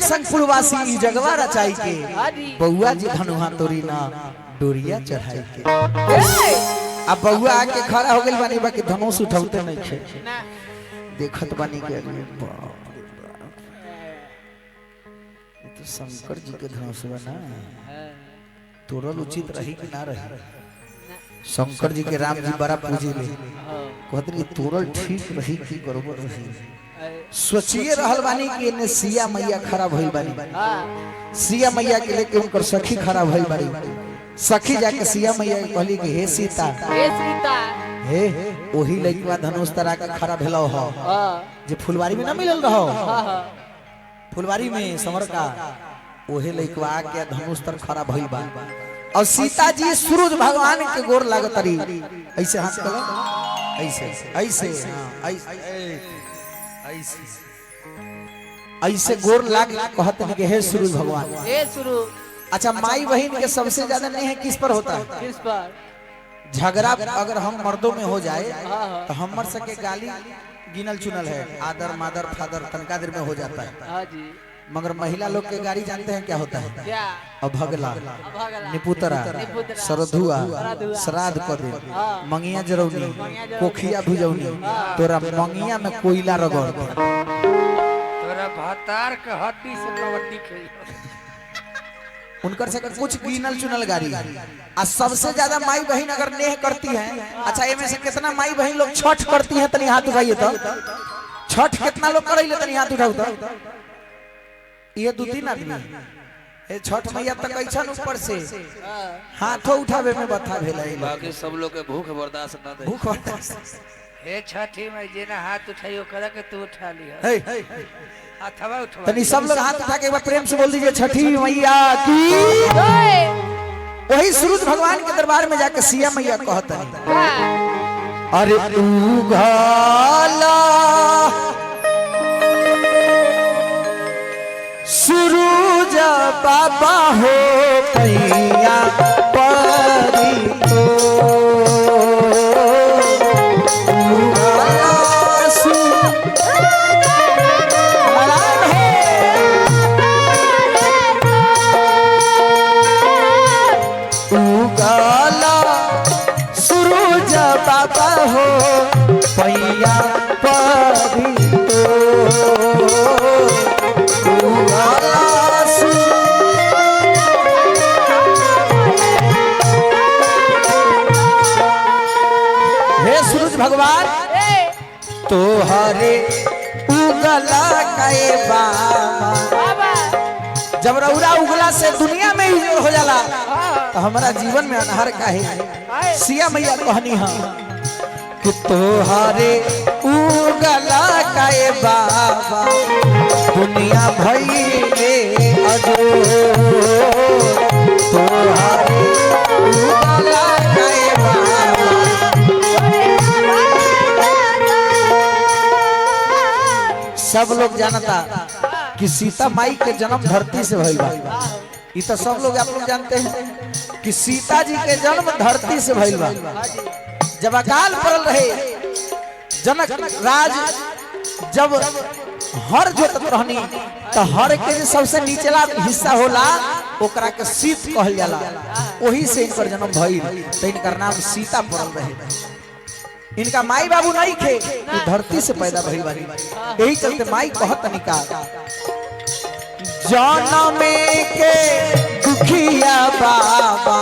जनक संगपुरवासी ई जगवा रचाई के बउआ जी धनुहा तोरी ना डोरिया चढ़ाई के अब बउआ आके खड़ा हो गइल बानी बाकी धनुष उठाउते नहीं छे देखत बानी के अरे बाप ये तो शंकर जी के धनुष बना तोरल उचित रही कि ना रही शंकर जी के राम जी बड़ा पूजे ले कहते तोरल ठीक रही कि बरोबर रही सोचिए रहल बानी कि इने सिया मैया खड़ा भइल बानी सिया मैया के लेके उनकर सखी खड़ा भइल बानी सखी जाके सिया मैया के कहली कि हे सीता हे ओही लइकवा धनुष तरा के खड़ा भेलो हो जे फुलवारी में ना मिलल रहो फुलवारी में समर का ओहे लइकवा के धनुष तर खड़ा भइल बा और सीता जी सूरज भगवान के गोर लागतरी ऐसे हाथ करो ऐसे ऐसे ऐसे गोर लाग कहते हैं कि हे सूरज भगवान हे सूरज। अच्छा माई बहन के सबसे ज्यादा नहीं है किस पर होता है किस पर झगड़ा अगर हम मर्दों में हो जाए तो हमर सके गाली गिनल चुनल है आदर मादर फादर तनका देर में हो जाता है हाँ जी मगर महिला लोग के गाड़ी जानते हैं क्या होता है क्या अभगला निपुतरा सरधुआ श्राद्ध कदे मंगिया जरौनी कोखिया भुजौनी तोरा मंगिया में कोयला रगड़ तोरा भातार के हड्डी से कबड्डी खेल उनकर से कुछ गिनल चुनल गाड़ी आ सबसे ज्यादा माई बहन अगर नेह करती है अच्छा इनमें से कितना माई बहन लोग छठ करती है तनी हाथ उठाइए तो छठ कितना लोग करैले तनी हाथ उठाओ तो ये दो तीन आदमी ए छठ मैया तक कैसन ऊपर से हाथों उठावे में बता भेलै बाकी सब लोग के भूख बर्दाश्त ना दे भूख बर्दाश्त हे छठी में जेना हाथ उठाइयो करे के तू उठा लिया हे हाथवा उठवा तनी सब लोग हाथ उठा के एक बार प्रेम से बोल दीजिए छठी मैया की वही सूरज भगवान के दरबार में जाके सिया मैया कहता है अरे तू घाला सूरज बाबा हो पैया परी तो सूरज बाबा हो पैया परी तो भगवान तोहरे उगला के बाबा जब रौरा उगला से दुनिया में ही हो जाला तो हमारा जीवन में अनहर काहे सिया मैया कहनी है कि तोहरे उगला के बाबा दुनिया भइले अजो तोहरे उगला के बाबा सब लोग जानता कि सीता माई के जन्म धरती से भइल बा ये तो सब लोग आप लोग जानते हैं कि सीता जी के जन्म धरती से भइल बा जब अकाल पड़ल रहे जनक राज जब हर जोतत रहनी तो हर के जो सबसे निचला हिस्सा होला ओकरा के सीत कहल जाला वही से इनकर जन्म भइल तो इनकर नाम सीता पड़ल रहे इनका माई बाबू नहीं थे धरती से पैदा भइल बानी यही चलते माई कहत निका जनमे के दुखिया बाबा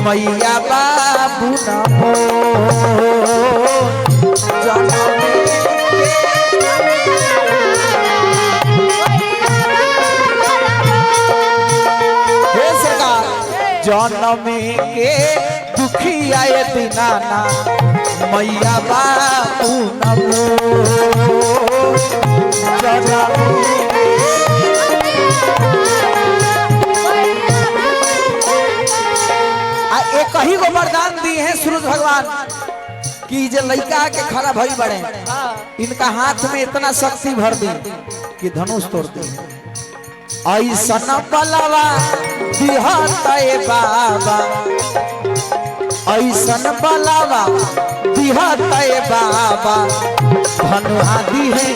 मैया बाबू नमो जनमे हे सरकार जनमे के दुखिया ये दीनाना मैया बाबू नमो एक ही गो वरदान दिए हैं सूरज भगवान कि जे लड़का के खड़ा भई बड़े इनका हाथ में इतना शक्ति भर दी कि धनुष तोड़ दी ऐसन बलवा दिहते बाबा ऐसन बलवा दिहते बाबा धनुहा दिहे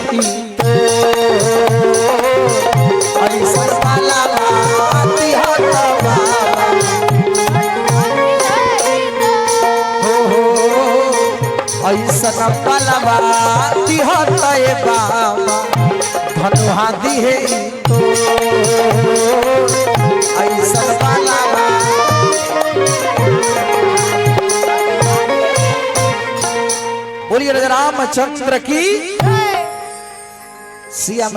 ऐसन बालावा दिहत बाबा हो ऐसन बालावा दिहत बाबा धनुहा दिहे तो ऐसन बालावा बोलिए रामचंद्र की सिया।